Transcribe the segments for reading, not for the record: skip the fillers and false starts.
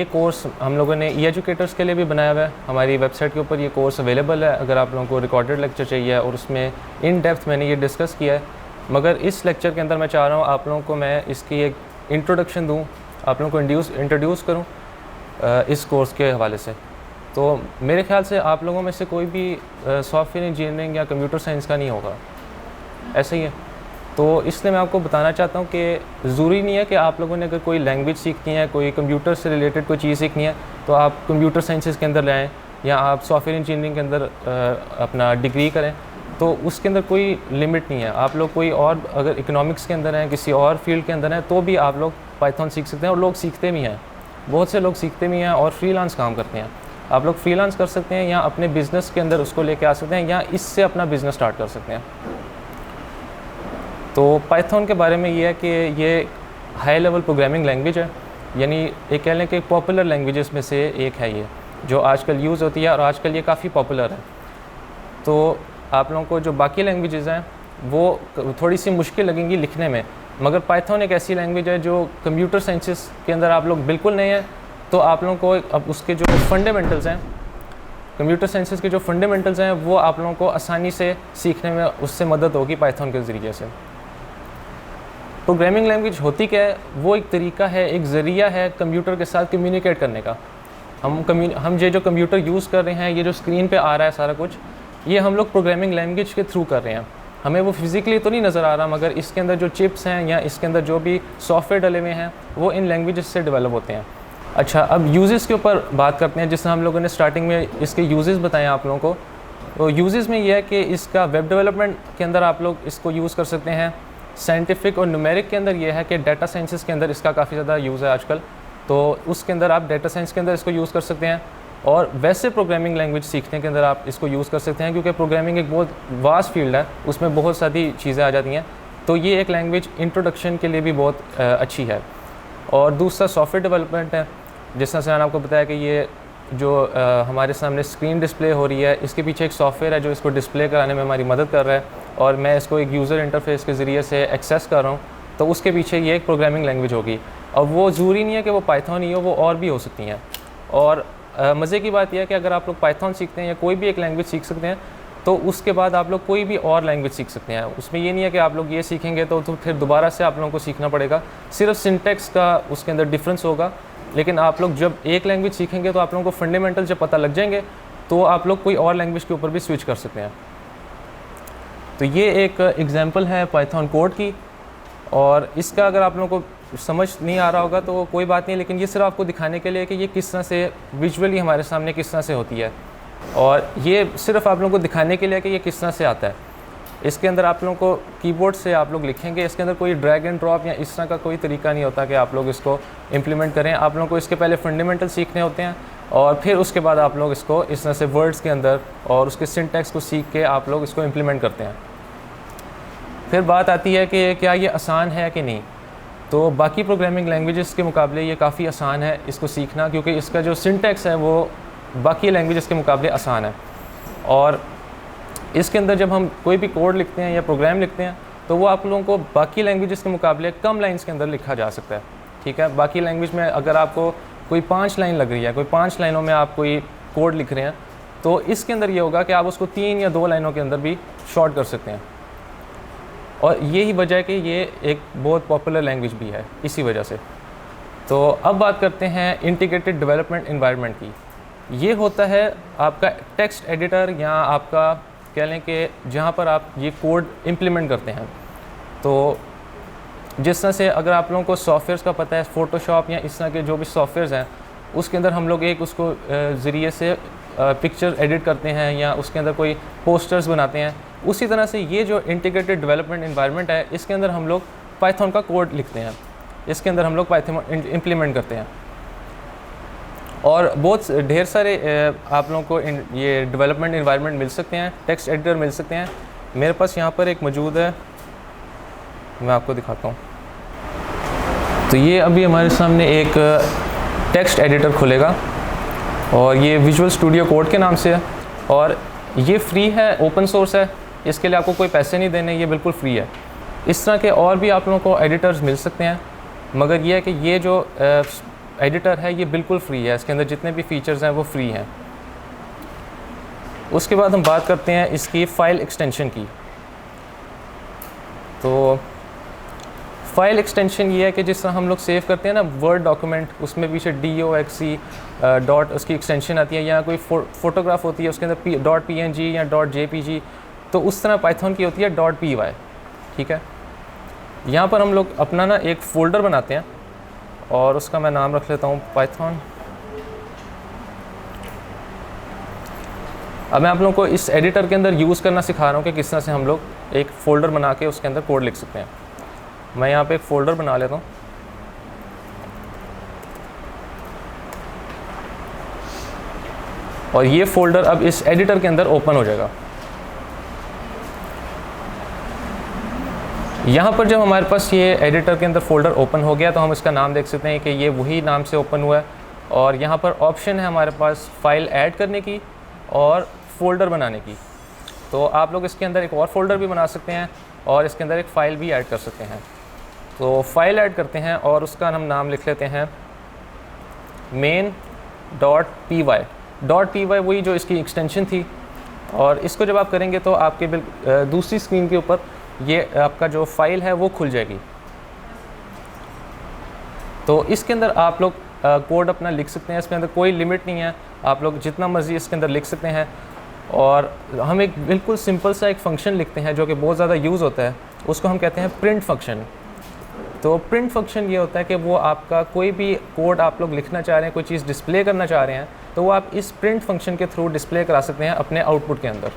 ये कोर्स हम लोगों ने ई एजुकेटर्स के लिए भी बनाया हुआ है। हमारी वेबसाइट के ऊपर ये कोर्स अवेलेबल है अगर आप लोगों को रिकॉर्डेड लेक्चर चाहिए, और उसमें इन डेप्थ मैंने ये डिस्कस किया है। मगर इस लेक्चर के अंदर मैं चाह रहा हूँ आप लोगों को मैं इसकी एक इंट्रोडक्शन दूँ, आप लोगों को इंट्रोड्यूस करूँ इस कोर्स के हवाले से। तो मेरे ख्याल से आप लोगों में से कोई भी सॉफ्टवेयर इंजीनियरिंग या कंप्यूटर साइंस का नहीं होगा, ऐसा ही है। तो इसलिए मैं आपको बताना चाहता हूँ कि ज़रूरी नहीं है कि आप लोगों ने अगर कोई लैंग्वेज सीखनी है, कोई कंप्यूटर से रिलेटेड कोई चीज़ सीखनी है तो आप कंप्यूटर साइंसेस के अंदर लाएँ या आप सॉफ्टवेयर इंजीनियरिंग के अंदर अपना डिग्री करें, तो उसके अंदर कोई लिमिट नहीं है। आप लोग कोई और अगर इकोनॉमिक्स के अंदर हैं, किसी और फील्ड के अंदर हैं, तो भी आप लोग पाइथन सीख सकते हैं, और लोग सीखते भी हैं, बहुत से लोग सीखते भी हैं और फ्रीलांस काम करते हैं। आप लोग फ्रीलांस कर सकते हैं या अपने बिज़नेस के अंदर उसको लेके आ सकते हैं या इससे अपना बिज़नेस स्टार्ट कर सकते हैं। तो पाइथन के बारे में ये है कि ये हाई लेवल प्रोग्रामिंग लैंग्वेज है, यानी ये कह लें कि पॉपुलर लैंग्वेजेस में से एक है ये, जो आजकल यूज़ होती है और आजकल ये काफ़ी पॉपुलर है। तो आप लोगों को जो बाकी लैंग्वेजेस हैं वो थोड़ी सी मुश्किल लगेंगी लिखने में, मगर पाइथन एक ऐसी लैंग्वेज है जो कंप्यूटर साइंसेस के अंदर आप लोग बिल्कुल नए हैं, तो आप लोगों को अब उसके जो फंडामेंटल्स हैं, कंप्यूटर साइंसेस के जो फंडामेंटल्स हैं, वो आप लोगों को आसानी से सीखने में उससे मदद होगी पाइथन के ज़रिए से। प्रोग्रामिंग लैंग्वेज होती क्या है? वो एक तरीका है, एक ज़रिया है कंप्यूटर के साथ कम्युनिकेट करने का। हम ये जो कंप्यूटर यूज़ कर रहे हैं, ये जो स्क्रीन पे आ रहा है सारा कुछ, ये हम लोग प्रोग्रामिंग लैंग्वेज के थ्रू कर रहे हैं। हमें वो फिज़िकली तो नहीं नज़र आ रहा, मगर इसके अंदर जो चिप्स हैं या इसके अंदर जो भी सॉफ्टवेयर डले हुए हैं वो इन लैंग्वेजेस से डेवलप होते हैं। अच्छा, अब यूजेस के ऊपर बात करते हैं। जिससे हम लोगों ने स्टार्टिंग में इसके यूजेस बताए आप लोगों को, तो यूजेस में ये है कि इसका वेब डेवलपमेंट के अंदर आप लोग इसको यूज़ कर सकते हैं। साइंटिफिक और न्यूमेरिक के अंदर ये है कि डाटा साइंसेस के अंदर इसका काफ़ी ज़्यादा यूज़ है आजकल, तो उसके अंदर आप डाटा साइंस के अंदर इसको यूज़ कर सकते हैं। और वैसे प्रोग्रामिंग लैंग्वेज सीखने के अंदर आप इसको यूज़ कर सकते हैं, क्योंकि प्रोग्रामिंग एक बहुत वास्ट फील्ड है, उसमें बहुत सारी चीज़ें आ जाती हैं। तो ये एक लैंग्वेज इंट्रोडक्शन के लिए भी बहुत अच्छी है। और दूसरा सॉफ्टवेयर डेवलपमेंट है। जिस तरह से मैंने आपको बताया कि ये जो हमारे सामने स्क्रीन डिस्प्ले हो रही है, इसके पीछे एक सॉफ्टवेयर है जो इसको डिस्प्ले कराने में हमारी मदद कर रहा है, और मैं इसको एक यूज़र इंटरफेस के ज़रिए से एक्सेस कर रहा हूँ, तो उसके पीछे ये एक प्रोग्रामिंग लैंग्वेज होगी। अब वो ज़रूरी नहीं है कि वो पाइथन ही हो, वो और भी हो सकती हैं। और मज़े की बात यह है कि अगर आप लोग पाइथन सीखते हैं या कोई भी एक लैंग्वेज सीख सकते हैं, तो उसके बाद आप लोग कोई भी और लैंग्वेज सीख सकते हैं। उसमें ये नहीं है कि आप लोग ये सीखेंगे तो फिर दोबारा से आप लोगों को सीखना पड़ेगा। सिर्फ सिंटेक्स का उसके अंदर डिफरेंस होगा, लेकिन आप लोग जब एक लैंग्वेज सीखेंगे तो आप लोगों को फंडामेंटल जब पता लग जाएंगे तो आप लोग कोई और लैंग्वेज के ऊपर भी स्विच कर सकते हैं। तो ये एक एग्जांपल है पाइथन कोड की, और इसका अगर आप लोगों को समझ नहीं आ रहा होगा तो कोई बात नहीं, लेकिन ये सिर्फ आपको दिखाने के लिए कि ये किस तरह से विजुअली हमारे सामने किस तरह से होती है, और ये सिर्फ आप लोगों को दिखाने के लिए कि ये किस तरह से आता है। इसके अंदर आप लोगों को कीबोर्ड से आप लोग लिखेंगे, इसके अंदर कोई ड्रैग एंड ड्रॉप या इस तरह का कोई तरीका नहीं होता कि आप लोग इसको इम्प्लीमेंट करें। आप लोगों को इसके पहले फंडामेंटल सीखने होते हैं, और फिर उसके बाद आप लोग इसको इस तरह से वर्ड्स के अंदर और उसके सिंटैक्स को सीख के आप लोग इसको इम्प्लीमेंट करते हैं। फिर बात आती है कि क्या ये आसान है कि नहीं। तो बाकी प्रोग्रामिंग लैंग्वेजेस के मुकाबले ये काफ़ी आसान है इसको सीखना, क्योंकि इसका जो सिंटैक्स है वो बाकी लैंग्वेजेस के मुकाबले आसान है। और इसके अंदर जब हम कोई भी कोड लिखते हैं या प्रोग्राम लिखते हैं तो वो आप लोगों को बाकी लैंग्वेजेस के मुकाबले कम लाइंस के अंदर लिखा जा सकता है। ठीक है, बाकी लैंग्वेज में अगर आपको कोई 5 लाइन लग रही है, कोई 5 लाइनों में आप कोई कोड लिख रहे हैं, तो इसके अंदर ये होगा कि आप उसको 3 या 2 लाइनों के अंदर भी शॉर्ट कर सकते हैं। और यही वजह है कि ये एक बहुत पॉपुलर लैंग्वेज भी है इसी वजह से। तो अब बात करते हैं इंटीग्रेटेड डेवलपमेंट एनवायरनमेंट की। ये होता है आपका टेक्स्ट एडिटर, या आपका कह लें कि जहाँ पर आप ये कोड इम्प्लीमेंट करते हैं। तो जिस तरह से अगर आप लोगों को सॉफ्टवेयर्स का पता है, फ़ोटोशॉप या इस तरह के जो भी सॉफ्टवेयर्स हैं, उसके अंदर हम लोग एक उसको ज़रिए से पिक्चर एडिट करते हैं या उसके अंदर कोई पोस्टर्स बनाते हैं, उसी तरह से ये जो इंटीग्रेटेड डेवलपमेंट एनवायरनमेंट है, इसके अंदर हम लोग पाइथन का कोड लिखते हैं, इसके अंदर हम लोग पाइथन इम्प्लीमेंट करते हैं। और बहुत ढेर सारे आप लोगों को ये डेवलपमेंट एनवायरनमेंट मिल सकते हैं, टेक्स्ट एडिटर मिल सकते हैं। मेरे पास यहाँ पर एक मौजूद है, मैं आपको दिखाता हूँ। तो ये अभी हमारे सामने एक टेक्स्ट एडिटर खुलेगा, और ये विजुअल स्टूडियो कोड के नाम से है, और ये फ्री है, ओपन सोर्स है, इसके लिए आपको कोई पैसे नहीं देने, ये बिल्कुल फ्री है। इस तरह के और भी आप लोगों को एडिटर्स मिल सकते हैं, मगर ये है कि ये जो एडिटर है ये बिल्कुल फ्री है, इसके अंदर जितने भी फीचर्स हैं वो फ्री हैं। उसके बाद हम बात करते हैं इसकी फ़ाइल एक्सटेंशन की। तो फ़ाइल एक्सटेंशन ये है कि जिस तरह हम लोग सेव करते हैं ना वर्ड डॉक्यूमेंट, उसमें पीछे DOXC डॉट उसकी एक्सटेंशन आती है, या कोई फ़ोटोग्राफ होती है उसके अंदर .png या .jpg, तो उस तरह पाइथन की होती है .py। ठीक है, यहाँ पर हम लोग अपना ना एक फ़ोल्डर बनाते हैं और उसका मैं नाम रख लेता हूँ पाइथन। अब मैं आप लोगों को इस एडिटर के अंदर यूज़ करना सिखा रहा हूँ कि किस तरह से हम लोग एक फ़ोल्डर बना के उसके अंदर कोड लिख सकते हैं। मैं यहाँ पे एक फ़ोल्डर बना लेता हूँ। और ये फ़ोल्डर अब इस एडिटर के अंदर ओपन हो जाएगा। यहाँ पर जब हमारे पास ये एडिटर के अंदर फ़ोल्डर ओपन हो गया तो हम इसका नाम देख सकते हैं कि ये वही नाम से ओपन हुआ है। और यहाँ पर ऑप्शन है हमारे पास फ़ाइल ऐड करने की और फ़ोल्डर बनाने की। तो आप लोग इसके अंदर एक और फ़ोल्डर भी बना सकते हैं और इसके अंदर एक फ़ाइल भी ऐड कर सकते हैं। तो फ़ाइल ऐड करते हैं और उसका हम नाम लिख लेते हैं main.py वही जो इसकी एक्सटेंशन थी। और इसको जब आप करेंगे तो आपके दूसरी स्क्रीन के ऊपर ये आपका जो फ़ाइल है वो खुल जाएगी। तो इसके अंदर आप लोग कोड अपना लिख सकते हैं, इसके अंदर कोई लिमिट नहीं है, आप लोग जितना मर्ज़ी इसके अंदर लिख सकते हैं। और हम एक बिल्कुल सिंपल सा एक फ़ंक्शन लिखते हैं जो कि बहुत ज़्यादा यूज़ होता है, उसको हम कहते हैं प्रिंट फंक्शन। तो प्रिंट फंक्शन ये होता है कि वो आपका कोई भी कोड आप लोग लिखना चाह रहे हैं, कोई चीज़ डिस्प्ले करना चाह रहे हैं, तो वो आप इस प्रिंट फंक्शन के थ्रू डिस्प्ले करा सकते हैं अपने आउटपुट के अंदर।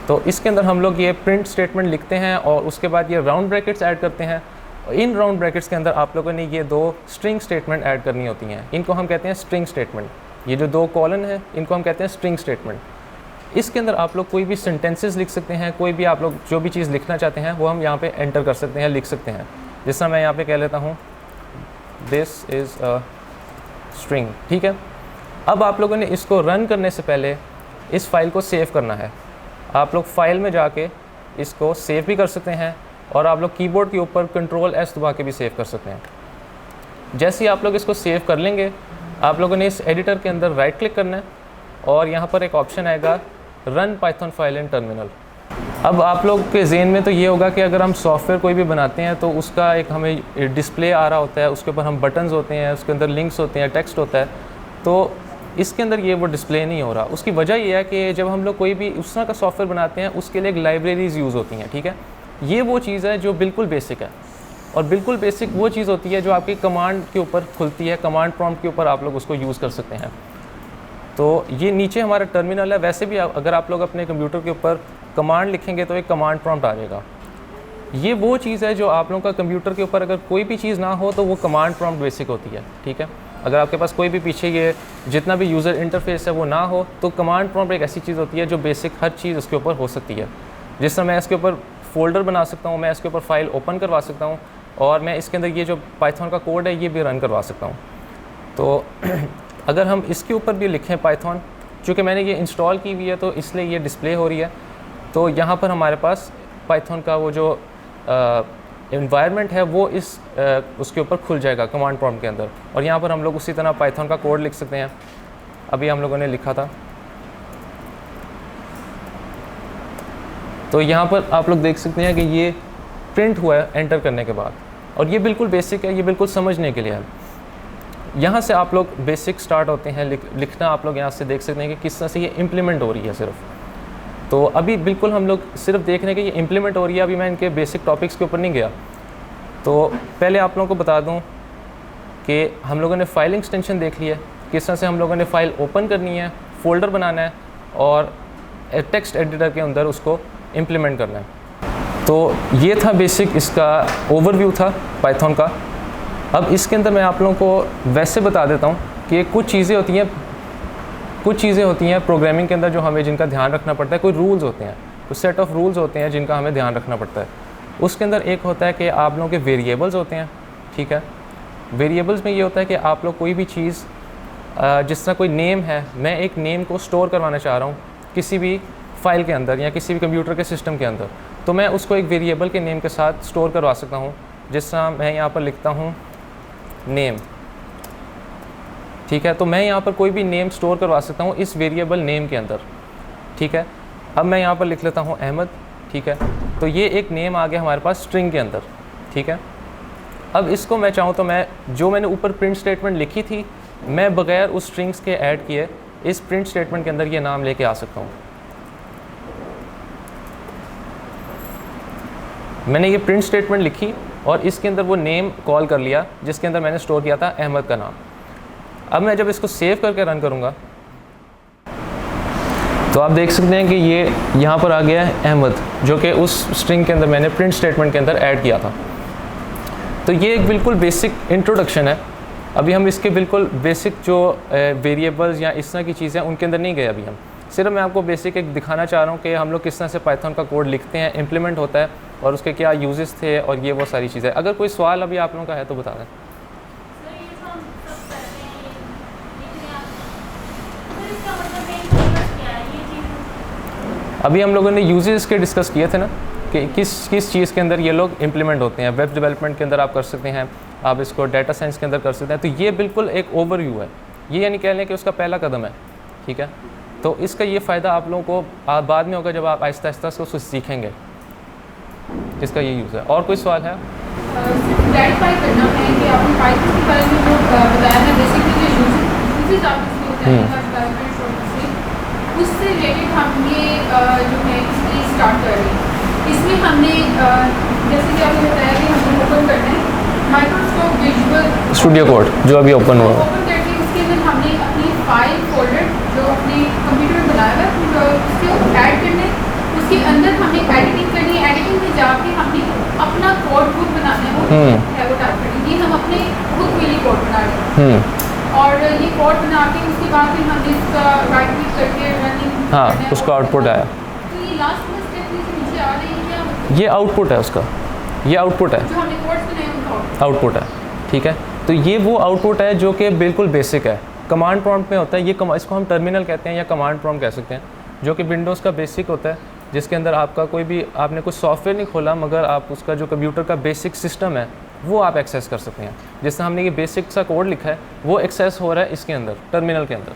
तो इसके अंदर हम लोग ये प्रिंट स्टेटमेंट लिखते हैं और उसके बाद ये राउंड ब्रैकेट्स ऐड करते हैं। इन राउंड ब्रैकेट्स के अंदर आप लोगों ने ये दो स्ट्रिंग स्टेटमेंट ऐड करनी होती हैं, इनको हम कहते हैं स्ट्रिंग स्टेटमेंट। ये जो दो कॉलन है इनको हम कहते हैं स्ट्रिंग स्टेटमेंट। इसके अंदर आप लोग कोई भी सेंटेंसेस लिख सकते हैं, कोई भी आप लोग जो भी चीज़ लिखना चाहते हैं वो हम यहाँ पे एंटर कर सकते हैं, लिख सकते हैं। जिस तरह मैं यहाँ पे कह लेता हूँ दिस इज़ अ स्ट्रिंग। ठीक है, अब आप लोगों ने इसको रन करने से पहले इस फाइल को सेव करना है। आप लोग फाइल में जाके इसको सेव भी कर सकते हैं और आप लोग कीबोर्ड के ऊपर Ctrl+S दबा के भी सेव कर सकते हैं। जैसे ही आप लोग इसको सेव कर लेंगे, आप लोगों ने इस एडिटर के अंदर राइट क्लिक करना है और यहाँ पर एक ऑप्शन आएगा run Python file in terminal. अब आप लोग के ज़हन में तो ये होगा कि अगर हम सॉफ्टवेयर कोई भी बनाते हैं तो उसका एक हमें डिस्प्ले आ रहा होता है, उसके ऊपर हम बटन्स होते हैं, उसके अंदर लिंक्स होते हैं, टेक्स्ट होता है। तो इसके अंदर ये वो डिस्प्ले नहीं हो रहा। उसकी वजह ये है कि जब हम लोग कोई भी उस तरह का सॉफ्टवेयर बनाते हैं उसके लिए एक लाइब्रेरीज़ यूज़ होती हैं। ठीक है, ये वो चीज़ है जो बिल्कुल बेसिक है। और बिल्कुल बेसिक वो चीज़ होती है जो आपकी कमांड के ऊपर खुलती है, कमांड प्रॉम्प्ट के ऊपर आप लोग उसको यूज़ कर सकते हैं। तो ये नीचे हमारा टर्मिनल है। वैसे भी अगर आप लोग अपने कंप्यूटर के ऊपर कमांड लिखेंगे तो एक कमांड प्रॉम्प्ट आ जाएगा। ये वो चीज़ है जो आप लोगों का कंप्यूटर के ऊपर अगर कोई भी चीज़ ना हो तो वो कमांड प्रॉम्प्ट बेसिक होती है। ठीक है, अगर आपके पास कोई भी पीछे ये जितना भी यूज़र इंटरफेस है वो ना हो तो कमांड प्रॉम्प्ट एक ऐसी चीज़ होती है जो बेसिक हर चीज़ उसके ऊपर हो सकती है। जिस तरह मैं इसके ऊपर फ़ोल्डर बना सकता हूँ, मैं इसके ऊपर फाइल ओपन करवा सकता हूँ और मैं इसके अंदर ये जो पाइथन का कोड है ये भी रन करवा सकता हूँ। तो अगर हम इसके ऊपर भी लिखें पाइथन, चूँकि मैंने ये इंस्टॉल की हुई है तो इसलिए ये डिस्प्ले हो रही है। तो यहाँ पर हमारे पास पाइथन का वो जो एनवायरनमेंट है वो उसके ऊपर खुल जाएगा कमांड प्रॉम्प्ट के अंदर। और यहाँ पर हम लोग उसी तरह पाइथन का कोड लिख सकते हैं। अभी हम लोगों ने लिखा था, तो यहाँ पर आप लोग देख सकते हैं कि ये प्रिंट हुआ है एंटर करने के बाद। और ये बिल्कुल बेसिक है, ये बिल्कुल समझने के लिए है। यहाँ से आप लोग बेसिक स्टार्ट होते हैं लिखना। आप लोग यहाँ से देख सकते हैं कि किस तरह से ये इम्प्लीमेंट हो रही है सिर्फ। तो अभी बिल्कुल हम लोग सिर्फ देख रहे हैं कि ये इम्प्लीमेंट हो रही है। अभी मैं इनके बेसिक टॉपिक्स के ऊपर नहीं गया। तो पहले आप लोगों को बता दूं कि हम लोगों ने फाइल एक्सटेंशन देख ली है, किस तरह से हम लोगों ने फ़ाइल ओपन करनी है, फ़ोल्डर बनाना है और टेक्स्ट एडिटर के अंदर उसको इम्प्लीमेंट करना है। तो ये था बेसिक इसका ओवरव्यू था पाइथन का। अब इसके अंदर मैं आप लोगों को वैसे बता देता हूँ कि कुछ चीज़ें होती हैं प्रोग्रामिंग के अंदर जो हमें जिनका ध्यान रखना पड़ता है। कोई रूल्स होते हैं, कुछ सेट ऑफ रूल्स होते हैं जिनका हमें ध्यान रखना पड़ता है। उसके अंदर एक होता है कि आप लोगों के वेरिएबल्स होते हैं। ठीक है, वेरिएबल्स में ये होता है कि आप लोग कोई भी चीज़ जिस तरह कोई नेम है, मैं एक नेम को स्टोर करवाना चाह रहा हूँ किसी भी फाइल के अंदर या किसी भी कंप्यूटर के सिस्टम के अंदर, तो मैं उसको एक वेरिएबल के नेम के साथ स्टोर करवा सकता हूँ। जिस तरह मैं यहाँ पर लिखता हूँ नेम, ठीक है। तो मैं यहाँ पर कोई भी नेम स्टोर करवा सकता हूँ इस वेरिएबल नेम के अंदर, ठीक है। अब मैं यहाँ पर लिख लेता हूँ अहमद, ठीक है। तो ये एक नेम आ गया हमारे पास स्ट्रिंग के अंदर, ठीक है। अब इसको मैं चाहूँ तो मैं जो मैंने ऊपर प्रिंट स्टेटमेंट लिखी थी, मैं बगैर उस स्ट्रिंग्स के ऐड किए इस प्रिंट स्टेटमेंट के अंदर ये नाम लेके आ सकता हूँ। मैंने ये प्रिंट स्टेटमेंट लिखी और इसके अंदर वो नेम कॉल कर लिया जिसके अंदर मैंने स्टोर किया था अहमद का नाम। अब मैं जब इसको सेव करके रन करूँगा तो आप देख सकते हैं कि ये यहाँ पर आ गया है अहमद, जो कि उस स्ट्रिंग के अंदर मैंने प्रिंट स्टेटमेंट के अंदर ऐड किया था। तो ये एक बिल्कुल बेसिक इंट्रोडक्शन है। अभी हम इसके बिल्कुल बेसिक जो वेरिएबल्स या इस तरह की चीज़ें उनके अंदर नहीं गए अभी हम। सिर्फ मैं आपको बेसिक एक दिखाना चाह रहा हूँ कि हम लोग किस तरह से पाइथन का कोड लिखते हैं, इम्प्लीमेंट होता है और उसके क्या यूजेस थे और ये वो सारी चीज़ें। अगर कोई सवाल अभी आप लोगों का है तो बता दें। अभी हम लोगों ने यूजेस के डिस्कस किए थे ना कि किस चीज़ के अंदर ये लोग इम्प्लीमेंट होते हैं। वेब डेवलपमेंट के अंदर आप कर सकते हैं, आप इसको डाटा साइंस के अंदर कर सकते हैं। तो ये बिल्कुल एक ओवरव्यू है, ये यानी कह लें कि उसका पहला कदम है, ठीक है। तो इसका ये फ़ायदा आप लोगों को बाद में होगा जब आप आहिस्ता आहिस्ता उसको सीखेंगे। इसका ये यूज़ है। और कोई सवाल है? क्लैरिफाई करना है कि आपने पाइथन के बारे में जो बताया है, बेसिकली जो यूजेस आप इसमें बताया है उससे रिलेटेड हम ये जो है इसमें स्टार्ट कर रहे हैं। इसमें हमने जैसे कि आपने बताया कि हमने ओपन करना है माइक्रोसॉफ्ट विजुअल स्टूडियो कोड जो अभी ओपन हुआ, ओपन करके उसके अंदर हमने अपनी फाइल फोल्डर जो अपने कंप्यूटर में बनाया है उसके ऐड करने, उसके अंदर हमने एडिटिंग करनी है। एडिटिंग में जाके हमने अपना कोड खुद बनाना है वो टाइप करनी, ये हम अपने खुद के लिए कोड बना रहे हैं। और ये कोड बना के उसके बाद फिर हमने इसका राइट क्लिक करके रनिंग, हाँ, उसका आउटपुट आया। तो ये लास्ट में स्टेप नीचे आ रही है क्या? ये आउटपुट है उसका, ये आउटपुट है जो हमने कोड्स बनाए उनका आउटपुट है, ठीक है। तो ये वो आउटपुट है जो कि बिल्कुल बेसिक है, कमांड प्रॉम्प्ट में होता है। ये इसको हम टर्मिनल कहते हैं या कमांड प्रॉम्प्ट कह सकते हैं, जो कि विंडोज़ का बेसिक होता है, जिसके अंदर आपका कोई भी आपने कुछ सॉफ्टवेयर नहीं खोला मगर आप उसका जो कंप्यूटर का बेसिक सिस्टम है वो आप एक्सेस कर सकते हैं। जिससे हमने ये बेसिक सा कोड लिखा है वो एक्सेस हो रहा है इसके अंदर, टर्मिनल के अंदर।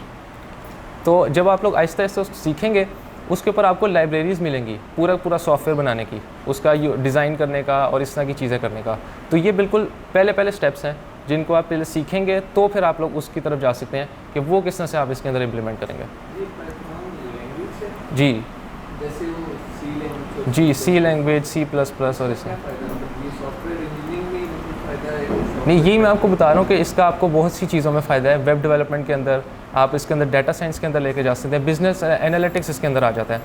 तो जब आप लोग आहिस्ता आहिस्ता सीखेंगे उसके ऊपर आपको लाइब्रेरीज़ मिलेंगी पूरा सॉफ्टवेयर बनाने की, उसका डिज़ाइन करने का और इस तरह की चीज़ें करने का। तो ये बिल्कुल पहले स्टेप्स हैं जिनको आप पहले सीखेंगे तो फिर आप लोग उसकी तरफ जा सकते हैं कि वो किस तरह से आप इसके अंदर इम्प्लीमेंट करेंगे। जी जी, सी लैंग्वेज, C++ और इसमें नहीं, यही मैं आपको बता रहा हूँ कि इसका आपको बहुत सी चीज़ों में फ़ायदा है। वेब डेवलपमेंट के अंदर आप इसके अंदर डाटा साइंस के अंदर लेके जा सकते हैं, बिजनेस एनालिटिक्स इसके अंदर आ जाता है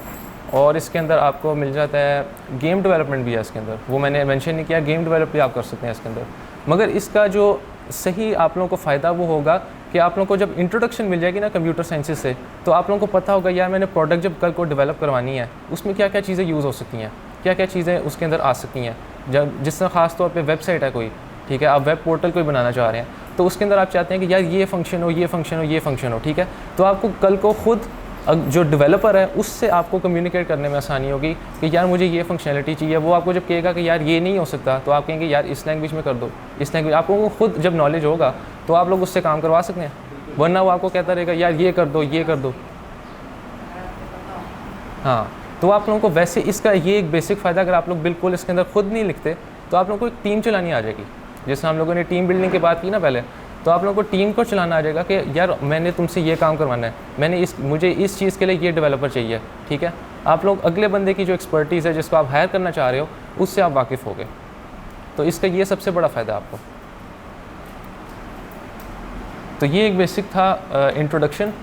और इसके अंदर आपको मिल जाता है गेम डेवलपमेंट भी है इसके अंदर। वो मैंने मेंशन नहीं किया, गेम डेवलप भी आप कर सकते हैं इसके अंदर। मगर इसका जो सही आप लोगों को फ़ायदा वो होगा कि आप लोगों को जब इंट्रोडक्शन मिल जाएगी ना कंप्यूटर साइंसेस से, तो आप लोगों को पता होगा यार मैंने प्रोडक्ट जब कल को डेवलप करवानी है उसमें क्या क्या चीज़ें यूज़ हो सकती हैं, क्या क्या चीज़ें उसके अंदर आ सकती हैं। जब जिस तरह ख़ास तौर पे वेबसाइट है कोई, ठीक है, आप वेब पोर्टल कोई बनाना चाह रहे हैं तो उसके अंदर आप चाहते हैं कि यार ये फंक्शन हो, ये फंक्शन हो, ये फंक्शन हो, ठीक है। तो आपको कल को खुद जो डेवलपर है उससे आपको कम्युनिकेट करने में आसानी होगी कि यार मुझे ये फंक्शनलिटी चाहिए। वो आपको जब कहेगा कि यार ये नहीं हो सकता तो आप कहेंगे यार इस लैंग्वेज में कर दो, इस लैंग्वेज। आपको खुद जब नॉलेज होगा तो आप लोग उससे काम करवा सकते हैं, वरना वो आपको कहता रहेगा यार ये कर दो, ये कर दो। हाँ, तो आप लोगों को वैसे इसका ये एक बेसिक फ़ायदा, अगर आप लोग बिल्कुल इसके अंदर खुद नहीं लिखते तो आप लोगों को एक टीम चलानी आ जाएगी। जैसे हम लोगों ने टीम बिल्डिंग की बात की ना पहले, तो आप लोगों को टीम को चलाना आ जाएगा कि यार मैंने तुमसे ये काम करवाना है, मुझे इस चीज़ के लिए ये डेवलपर चाहिए, ठीक है। आप लोग अगले बंदे की जो एक्सपर्टीज़ है जिसको आप हायर करना चाह रहे हो उससे आप वाकिफ़ हो गए। तो इसका ये सबसे बड़ा फ़ायदा आपको। तो ये एक बेसिक था इंट्रोडक्शन।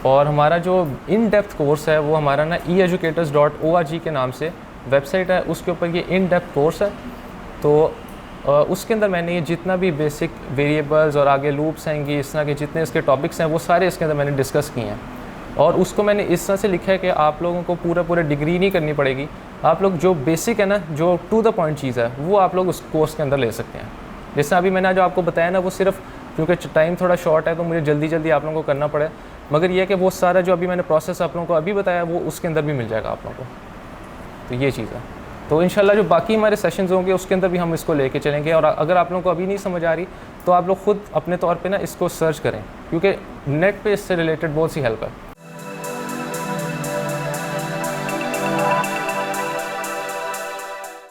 और हमारा जो इन डेप्थ कोर्स है वो हमारा ना eeducators.org के नाम से वेबसाइट है, उसके ऊपर ये इन डेप्थ कोर्स है। तो उसके अंदर मैंने ये जितना भी बेसिक वेरिएबल्स और आगे लूप्स आएंगी, इस तरह के जितने इसके टॉपिक्स हैं वो सारे इसके अंदर मैंने डिस्कस किए हैं। और उसको मैंने इस तरह से लिखा है कि आप लोगों को पूरा डिग्री नहीं करनी पड़ेगी। आप लोग जो बेसिक है ना, जो टू द पॉइंट चीज़ है वो आप लोग उस कोर्स के अंदर ले सकते हैं। जैसे अभी मैंने जो आपको बताया ना, वो सिर्फ क्योंकि टाइम थोड़ा शॉर्ट है तो मुझे जल्दी आप लोगों को करना पड़े, मगर ये है कि वो सारा जो अभी मैंने प्रोसेस आप लोगों को अभी बताया वो उसके अंदर भी मिल जाएगा आप लोगों को। तो ये चीज़ है। तो इंशाल्लाह जो बाकी हमारे सेशंस होंगे उसके अंदर भी हम इसको लेके चलेंगे। और अगर आप लोगों को अभी नहीं समझ आ रही तो आप लोग खुद अपने तौर पे ना इसको सर्च करें क्योंकि नेट पे इससे रिलेटेड बहुत सी हेल्प है।